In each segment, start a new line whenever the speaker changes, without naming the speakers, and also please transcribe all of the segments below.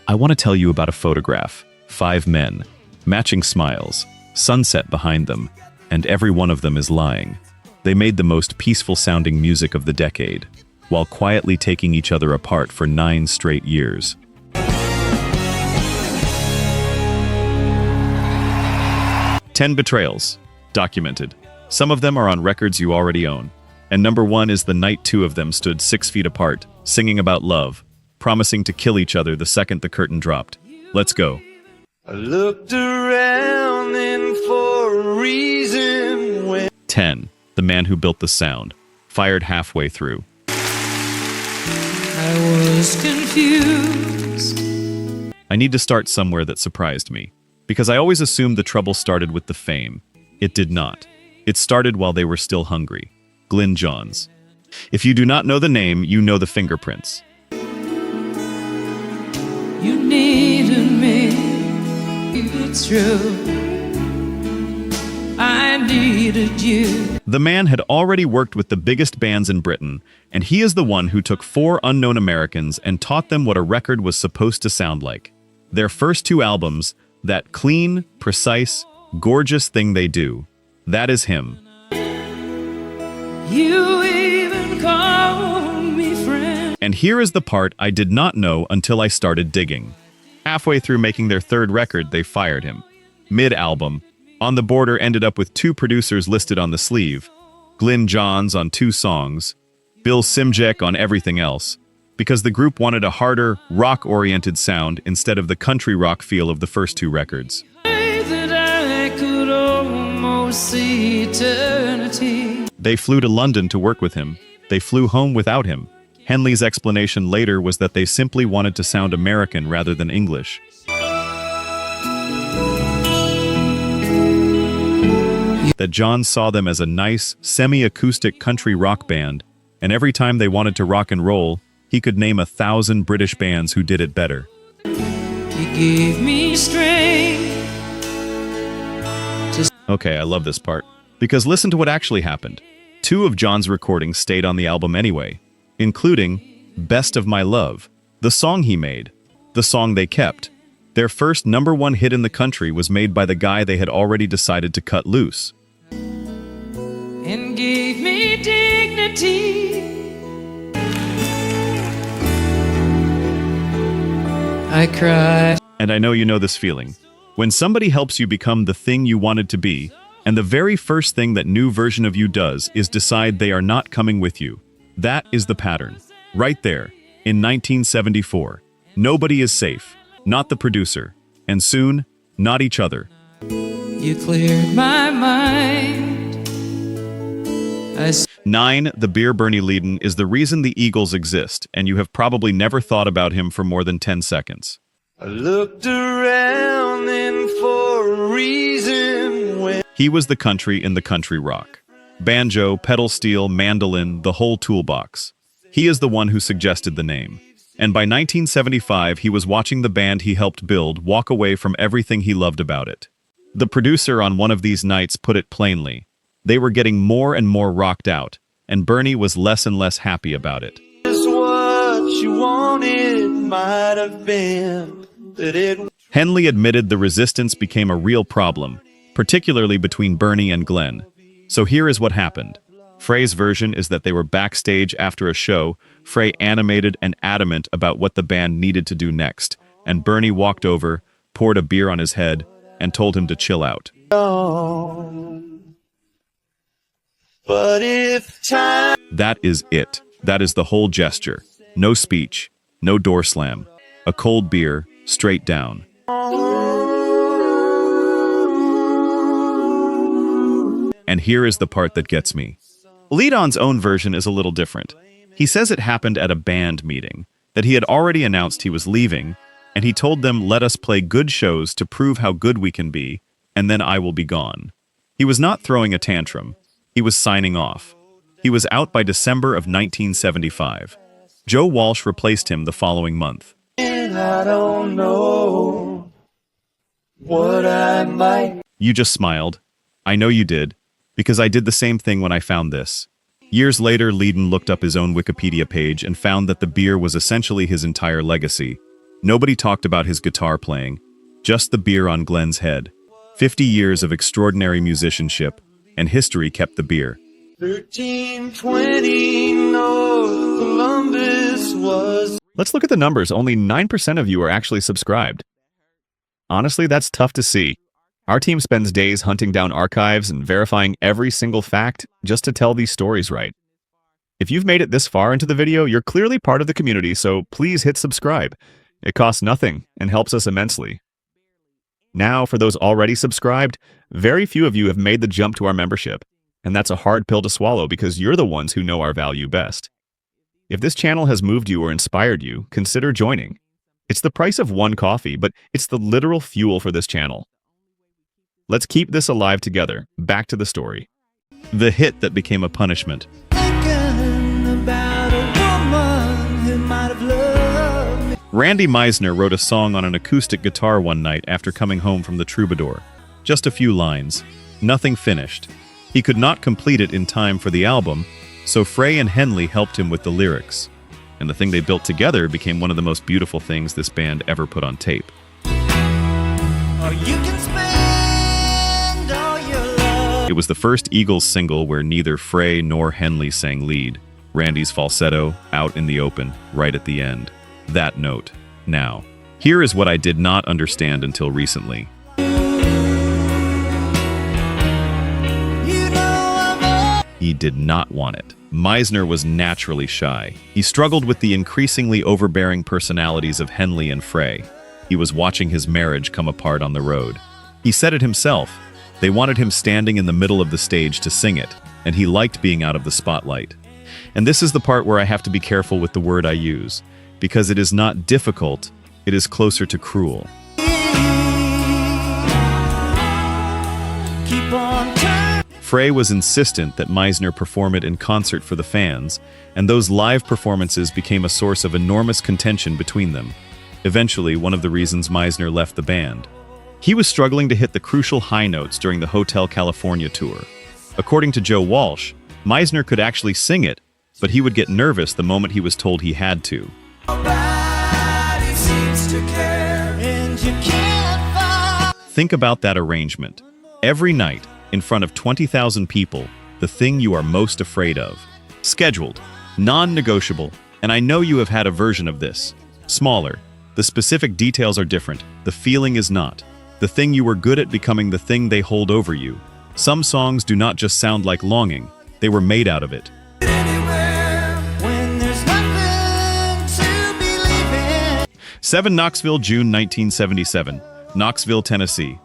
I want to tell you about a photograph. 5 men, matching smiles, sunset behind them, and every one of them is lying. They made the most peaceful-sounding music of the decade, while quietly taking each other apart for 9 straight years. "10 betrayals, documented. Some of them are on records you already own. And number 1 is the night 2 of them stood 6 feet apart, singing about love, promising to kill each other the second the curtain dropped. Let's go.
I looked around and for a reason when
10. The man who built the sound, fired halfway through.
I was confused.
I need to start somewhere that surprised me, because I always assumed the trouble started with the fame. It did not. It started while they were still hungry. Glyn Johns. If you do not know the name, you know the fingerprints.
You needed me, it's true. I needed you.
The man had already worked with the biggest bands in Britain, and he is the one who took 4 unknown Americans and taught them what a record was supposed to sound like. Their first 2 albums, that clean, precise, gorgeous thing they do, that is him.
You even called me friend.
And here is the part I did not know until I started digging. Halfway through making their 3rd record, they fired him. Mid-album, On the Border ended up with 2 producers listed on the sleeve, Glyn Johns on 2 songs, Bill Simjek on everything else, because the group wanted a harder, rock-oriented sound instead of the country rock feel of the first 2 records.
That I could almost see eternity.
They flew to London to work with him. They flew home without him. Henley's explanation later was that they simply wanted to sound American rather than English. That John saw them as a nice, semi-acoustic country rock band, and every time they wanted to rock and roll, he could name 1,000 British bands who did it better.
You gave me strength.
Okay, I love this part. Because listen to what actually happened. 2 of John's recordings stayed on the album anyway, including Best of My Love, the song he made, the song they kept. Their first #1 hit in the country was made by the guy they had already decided to cut loose.
And gave me dignity. I cried.
And I know you know this feeling. When somebody helps you become the thing you wanted to be, and the very first thing that new version of you does is decide they are not coming with you. That is the pattern. Right there, in 1974. Nobody is safe, not the producer, and soon, not each other.
You cleared my mind.
9. The beer Bernie Leadon is the reason the Eagles exist, and you have probably never thought about him for more than 10 seconds.
I looked around and for a reason when
He was the country in the country rock. Banjo, pedal steel, mandolin, the whole toolbox. He is the one who suggested the name. And by 1975, he was watching the band he helped build walk away from everything he loved about it. The producer on one of these nights put it plainly. They were getting more and more rocked out, and Bernie was less and less happy about it.
just what you wanted might have been that it.
Henley admitted the resistance became a real problem, particularly between Bernie and Glenn. So here is what happened. Frey's version is that they were backstage after a show, Frey animated and adamant about what the band needed to do next, and Bernie walked over, poured a beer on his head, and told him to chill out.
But if time
That is it. That is the whole gesture. No speech, no door slam. A cold beer, straight down. And here is the part that gets me. Leadon's own version is a little different. He says it happened at a band meeting, that he had already announced he was leaving, and he told them, let us play good shows to prove how good we can be, and then I will be gone. He was not throwing a tantrum. He was signing off. He was out by December of 1975. Joe Walsh replaced him the following month.
I don't know what I might.
You just smiled. I know you did, because I did the same thing when I found this. Years later, Leadon looked up his own Wikipedia page and found that the beer was essentially his entire legacy. Nobody talked about his guitar playing, just the beer on Glenn's head. 50 years of extraordinary musicianship, and history kept the beer.
1320 North Columbus was.
Let's look at the numbers. Only 9% of you are actually subscribed. Honestly, that's tough to see. Our team spends days hunting down archives and verifying every single fact just to tell these stories right. If you've made it this far into the video, you're clearly part of the community, so please hit subscribe. It costs nothing and helps us immensely. Now, for those already subscribed, very few of you have made the jump to our membership, and that's a hard pill to swallow because you're the ones who know our value best. If this channel has moved you or inspired you, consider joining. It's the price of one coffee, but it's the literal fuel for this channel. Let's keep this alive together. Back to the story. The hit that became a punishment. Randy Meisner wrote a song on an acoustic guitar one night after coming home from the Troubadour. Just a few lines. Nothing finished. He could not complete it in time for the album, so Frey and Henley helped him with the lyrics. And the thing they built together became one of the most beautiful things this band ever put on tape. It was the first Eagles single where neither Frey nor Henley sang lead. Randy's falsetto, out in the open, right at the end. That note. Now, here is what I did not understand until recently. He did not want it. Meisner was naturally shy. He struggled with the increasingly overbearing personalities of Henley and Frey. He was watching his marriage come apart on the road. He said it himself. They wanted him standing in the middle of the stage to sing it, and he liked being out of the spotlight. And this is the part where I have to be careful with the word I use, because it is not difficult, it is closer to cruel. Frey was insistent that Meisner perform it in concert for the fans, and those live performances became a source of enormous contention between them. Eventually, one of the reasons Meisner left the band. He was struggling to hit the crucial high notes during the Hotel California tour. According to Joe Walsh, Meisner could actually sing it, but he would get nervous the moment he was told he had to. Think about that arrangement. Every night, in front of 20,000 people, the thing you are most afraid of. Scheduled, non-negotiable, and I know you have had a version of this. Smaller. The specific details are different. The feeling is not. The thing you were good at becoming the thing they hold over you. Some songs do not just sound like longing. They were made out of it. 7 Knoxville, June 1977. Knoxville, Tennessee.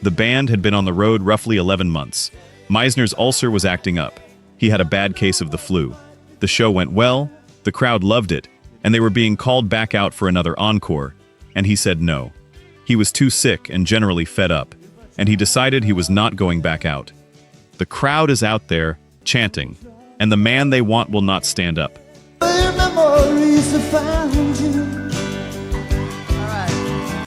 The band had been on the road roughly 11 months. Meisner's ulcer was acting up. He had a bad case of the flu. The show went well, the crowd loved it, and they were being called back out for another encore, and he said no. He was too sick and generally fed up, and he decided he was not going back out. The crowd is out there, chanting, and the man they want will not stand up.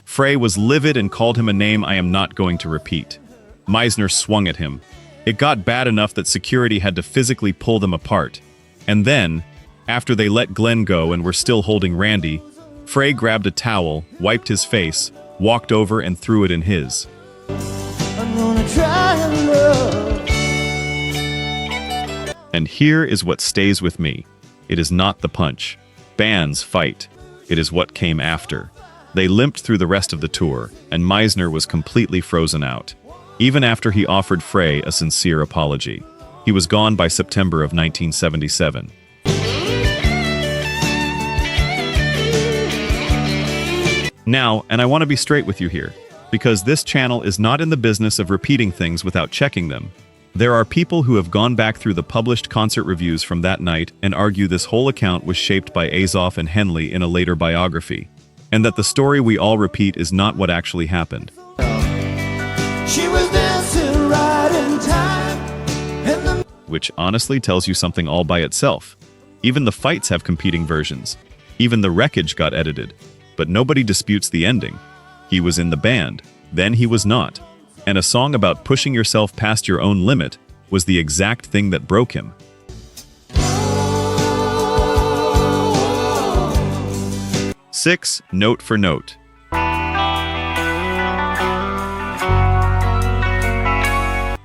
Frey was livid and called him a name I am not going to repeat. Meisner swung at him. It got bad enough that security had to physically pull them apart. And then, after they let Glenn go and were still holding Randy, Frey grabbed a towel, wiped his face, walked over and threw it in his. And here is what stays with me. It is not the punch. Bands fight. It is what came after. They limped through the rest of the tour, and Meisner was completely frozen out. Even after he offered Frey a sincere apology. He was gone by September of 1977. Now, and I want to be straight with you here, because this channel is not in the business of repeating things without checking them. There are people who have gone back through the published concert reviews from that night and argue this whole account was shaped by Azoff and Henley in a later biography, and that the story we all repeat is not what actually happened.
She was dancing right in time, and
which honestly tells you something all by itself. Even the fights have competing versions. Even the wreckage got edited. But nobody disputes the ending. He was in the band, then he was not. And a song about pushing yourself past your own limit was the exact thing that broke him. 6. Note for note.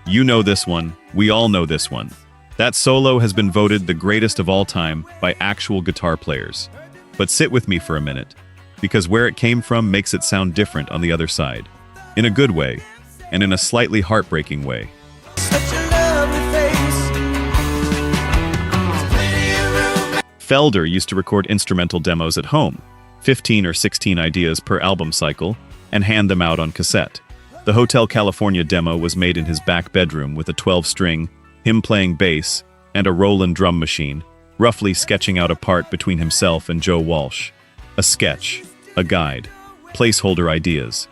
You know this one. We all know this one. That solo has been voted the greatest of all time by actual guitar players. But sit with me for a minute, because where it came from makes it sound different on the other side. In a good way, and in a slightly heartbreaking way. Felder used to record instrumental demos at home, 15 or 16 ideas per album cycle, and hand them out on cassette. The Hotel California demo was made in his back bedroom with a 12-string, him playing bass, and a Roland drum machine, roughly sketching out a part between himself and Joe Walsh. A sketch, a guide, placeholder ideas.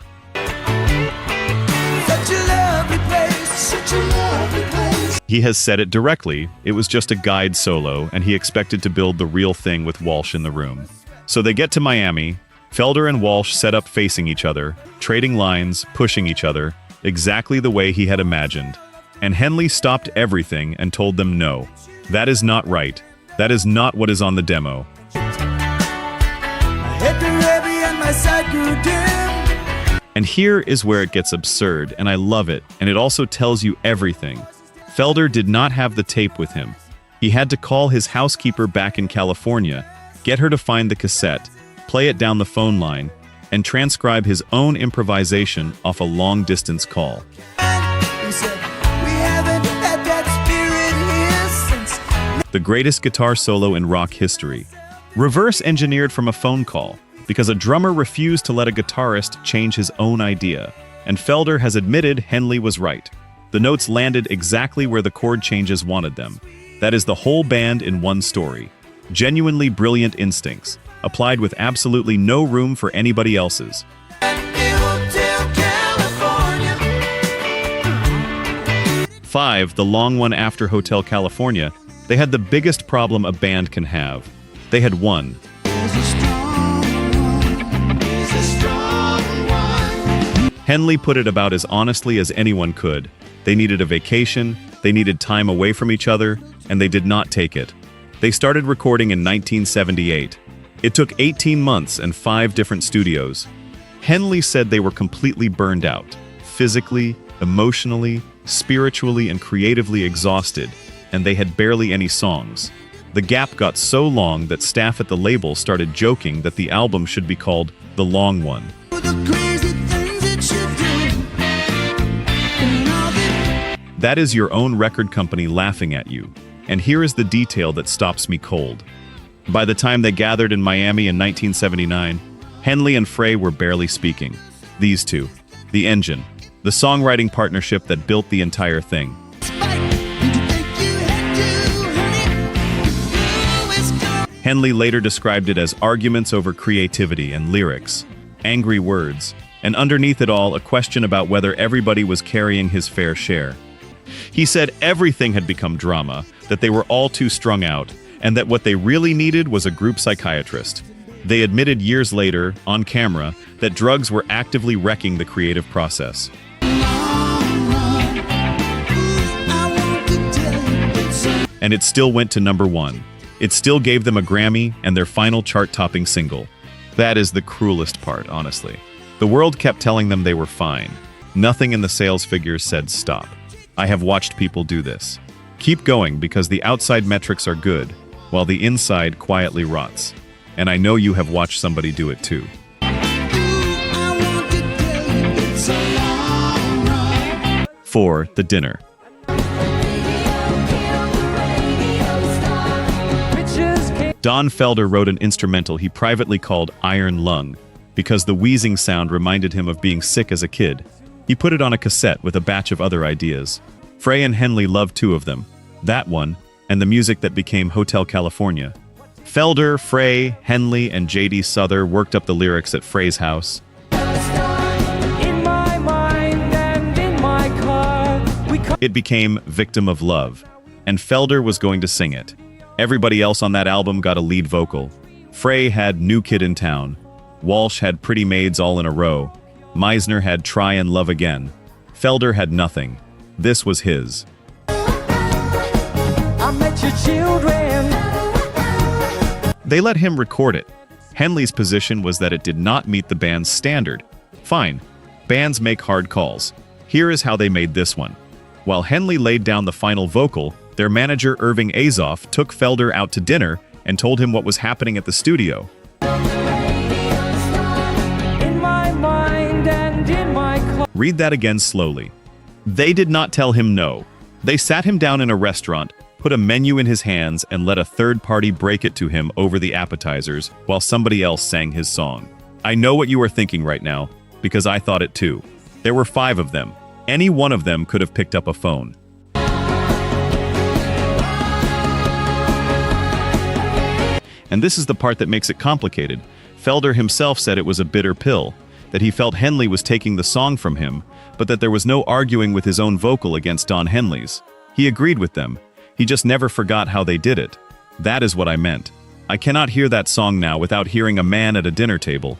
He has said it directly, it was just a guide solo, and he expected to build the real thing with Walsh in the room. So they get to Miami, Felder and Walsh set up facing each other, trading lines, pushing each other, exactly the way he had imagined. And Henley stopped everything and told them no. That is not right. That is not what is on the demo. And here is where it gets absurd, and I love it, and it also tells you everything. Felder did not have the tape with him. He had to call his housekeeper back in California, get her to find the cassette, play it down the phone line, and transcribe his own improvisation off a long-distance call. The greatest guitar solo in rock history. Reverse-engineered from a phone call, because a drummer refused to let a guitarist change his own idea, and Felder has admitted Henley was right. The notes landed exactly where the chord changes wanted them. That is the whole band in one story. Genuinely brilliant instincts, applied with absolutely no room for anybody else's. 5. The long one after Hotel California. They had the biggest problem a band can have. They had won. Henley put it about as honestly as anyone could. They needed a vacation, they needed time away from each other, and they did not take it. They started recording in 1978. It took 18 months and 5 different studios. Henley said they were completely burned out, physically, emotionally, spiritually, and creatively exhausted, and they had barely any songs. The gap got so long that staff at the label started joking that the album should be called The Long One. That is your own record company laughing at you. And here is the detail that stops me cold. By the time they gathered in Miami in 1979, Henley and Frey were barely speaking. These two, the engine, the songwriting partnership that built the entire thing. Henley later described it as arguments over creativity and lyrics, angry words, and underneath it all, a question about whether everybody was carrying his fair share. He said everything had become drama, that they were all too strung out, and that what they really needed was a group psychiatrist. They admitted years later, on camera, that drugs were actively wrecking the creative process. And it still went to number 1. It still gave them a Grammy and their final chart-topping single. That is the cruelest part, honestly. The world kept telling them they were fine. Nothing in the sales figures said stop. I have watched people do this. Keep going because the outside metrics are good, while the inside quietly rots. And I know you have watched somebody do it too. 4. The dinner. Don Felder wrote an instrumental he privately called Iron Lung because the wheezing sound reminded him of being sick as a kid. He put it on a cassette with a batch of other ideas. Frey and Henley loved 2 of them, that one, and the music that became Hotel California. Felder, Frey, Henley, and J.D. Souther worked up the lyrics at Frey's house. It became Victim of Love, and Felder was going to sing it. Everybody else on that album got a lead vocal. Frey had New Kid in Town. Walsh had Pretty Maids All in a Row. Meisner had Try and Love Again. Felder had nothing. This was his. I met your children. They let him record it. Henley's position was that it did not meet the band's standard. Fine, bands make hard calls. Here is how they made this one. While Henley laid down the final vocal, their manager Irving Azoff took Felder out to dinner and told him what was happening at the studio. Read that again slowly. They did not tell him no. They sat him down in a restaurant, put a menu in his hands, and let a third party break it to him over the appetizers while somebody else sang his song. I know what you are thinking right now, because I thought it too. There were 5 of them. Any one of them could have picked up a phone. And this is the part that makes it complicated. Felder himself said it was a bitter pill, that he felt Henley was taking the song from him, but that there was no arguing with his own vocal against Don Henley's. He agreed with them. He just never forgot how they did it. That is what I meant. I cannot hear that song now without hearing a man at a dinner table.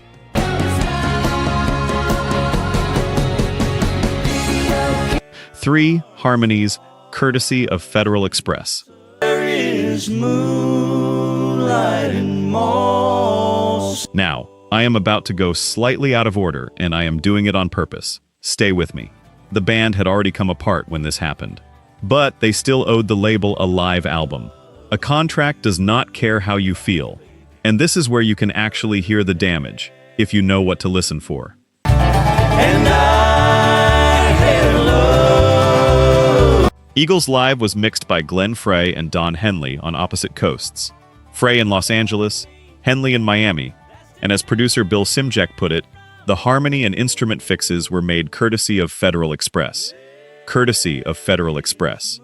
3 harmonies, courtesy of Federal Express.
There is moonlight in malls.
Now, I am about to go slightly out of order, and I am doing it on purpose. Stay with me. The band had already come apart when this happened. But they still owed the label a live album. A contract does not care how you feel. And this is where you can actually hear the damage, if you know what to listen for.
And I had love.
Eagles Live was mixed by Glenn Frey and Don Henley on opposite coasts. Frey in Los Angeles, Henley in Miami. And as producer Bill Simjek put it, the harmony and instrument fixes were made courtesy of Federal Express. Courtesy of Federal Express.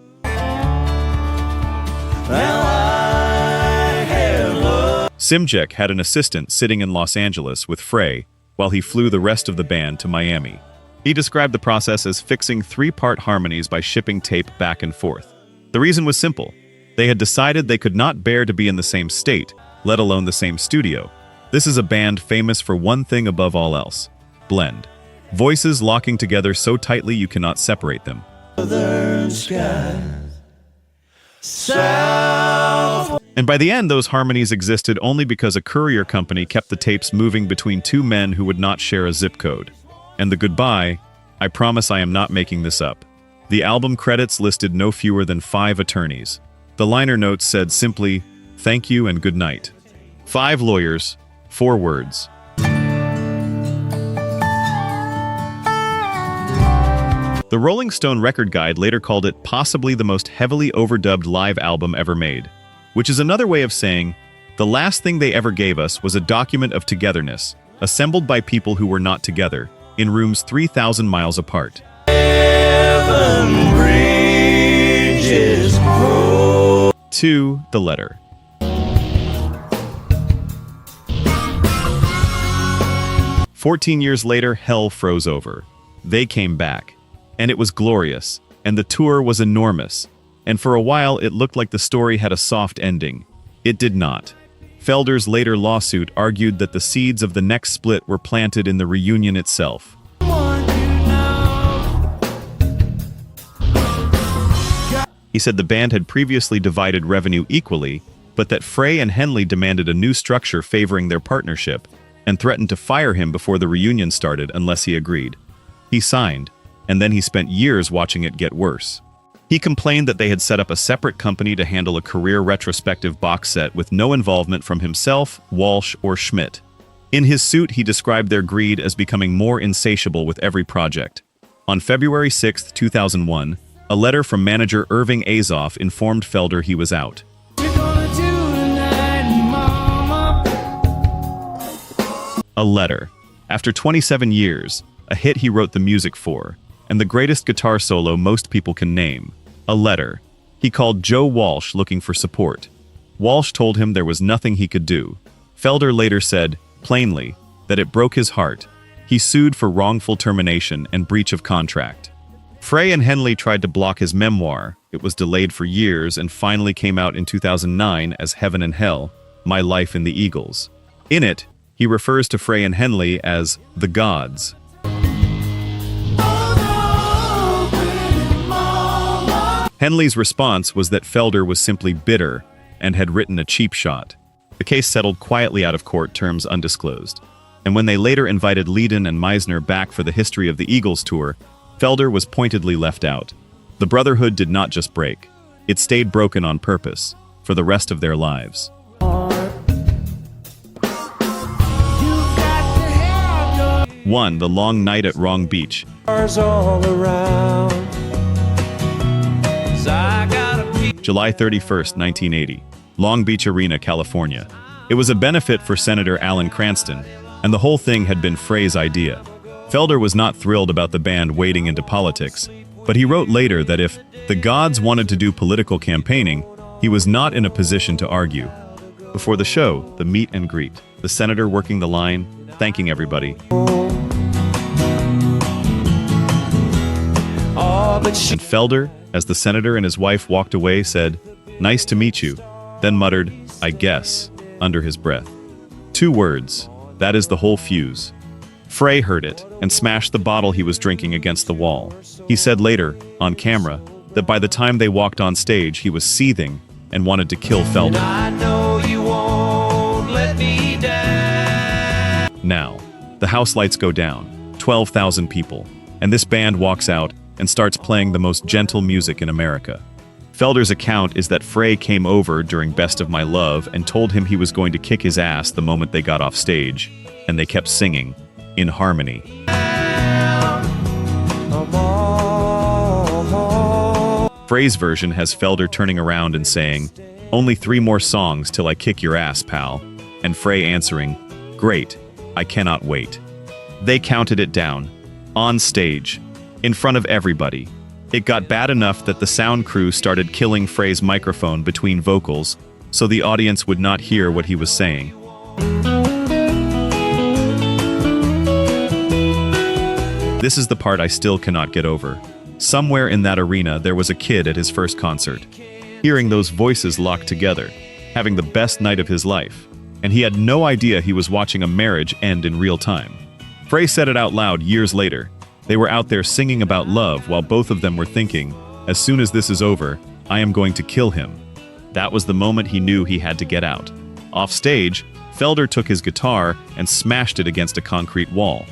Simjek had an assistant sitting in Los Angeles with Frey while he flew the rest of the band to Miami. He described the process as fixing 3-part harmonies by shipping tape back and forth. The reason was simple. They had decided they could not bear to be in the same state, let alone the same studio. This is a band famous for one thing above all else: blend. Voices locking together so tightly you cannot separate them. And by the end, those harmonies existed only because a courier company kept the tapes moving between 2 men who would not share a zip code. And the goodbye, I promise I am not making this up. The album credits listed no fewer than 5 attorneys. The liner notes said simply, "Thank you and good night." 5 lawyers, 4 words. The Rolling Stone Record Guide later called it possibly the most heavily overdubbed live album ever made, which is another way of saying, the last thing they ever gave us was a document of togetherness, assembled by people who were not together, in rooms 3,000 miles apart. 2. The letter. "14 years later, hell froze over. They came back. And it was glorious, and the tour was enormous, and for a while it looked like the story had a soft ending. It did not. Felder's later lawsuit argued that the seeds of the next split were planted in the reunion itself. He said the band had previously divided revenue equally, but that Frey and Henley demanded a new structure favoring their partnership, and threatened to fire him before the reunion started unless he agreed. He signed, and then he spent years watching it get worse. He complained that they had set up a separate company to handle a career retrospective box set with no involvement from himself, Walsh, or Schmidt. In his suit, he described their greed as becoming more insatiable with every project. On February 6, 2001, a letter from manager Irving Azoff informed Felder he was out. A letter. After 27 years, a hit he wrote the music for, and the greatest guitar solo most people can name. A letter. He called Joe Walsh looking for support. Walsh told him there was nothing he could do. Felder later said, plainly, that it broke his heart. He sued for wrongful termination and breach of contract. Frey and Henley tried to block his memoir. It was delayed for years and finally came out in 2009 as Heaven and Hell, My Life in the Eagles. In it, he refers to Frey and Henley as the gods. Henley's response was that Felder was simply bitter and had written a cheap shot. The case settled quietly out of court, terms undisclosed. And when they later invited Leiden and Meisner back for the History of the Eagles tour, Felder was pointedly left out. The Brotherhood did not just break. It stayed broken on purpose, for the rest of their lives. 1. The Long Night at Wrong Beach. July 31st, 1980. Long Beach Arena, California. It was a benefit for Senator Alan Cranston, and the whole thing had been Frey's idea. Felder was not thrilled about the band wading into politics, but he wrote later that if the gods wanted to do political campaigning, he was not in a position to argue. Before the show, the meet and greet, the senator working the line, thanking everybody. And Felder, as the senator and his wife walked away, said, "Nice to meet you," then muttered, "I guess," under his breath. 2 words. That is the whole fuse. Frey heard it and smashed the bottle he was drinking against the wall. He said later, on camera, that by the time they walked on stage, he was seething and wanted to kill Felder.
I know you won't let me down.
Now, the house lights go down, 12,000 people, and this band walks out and starts playing the most gentle music in America. Felder's account is that Frey came over during Best of My Love and told him he was going to kick his ass the moment they got off stage, and they kept singing, in harmony. Frey's version has Felder turning around and saying, "Only 3 more songs till I kick your ass, pal," and Frey answering, "Great, I cannot wait." They counted it down, on stage, in front of everybody. It got bad enough that the sound crew started killing Frey's microphone between vocals, so the audience would not hear what he was saying. This is the part I still cannot get over. Somewhere in that arena there was a kid at his first concert, hearing those voices locked together, having the best night of his life, and he had no idea he was watching a marriage end in real time. Frey said it out loud years later. They were out there singing about love while both of them were thinking, as soon as this is over, I am going to kill him. That was the moment he knew he had to get out. Off stage, Felder took his guitar and smashed it against a concrete wall.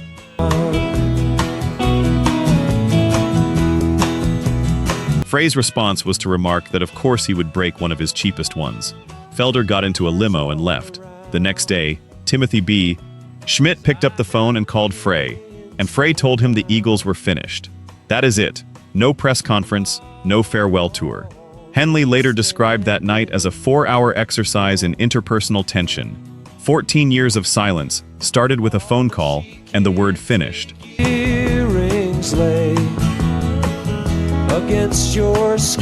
Frey's response was to remark that of course he would break one of his cheapest ones. Felder got into a limo and left. The next day, Timothy B. Schmidt picked up the phone and called Frey, and Frey told him the Eagles were finished. That is it. No press conference, no farewell tour. Henley later described that night as a 4-hour exercise in interpersonal tension. 14 years of silence started with a phone call and the word finished.
Earrings lay against your skin.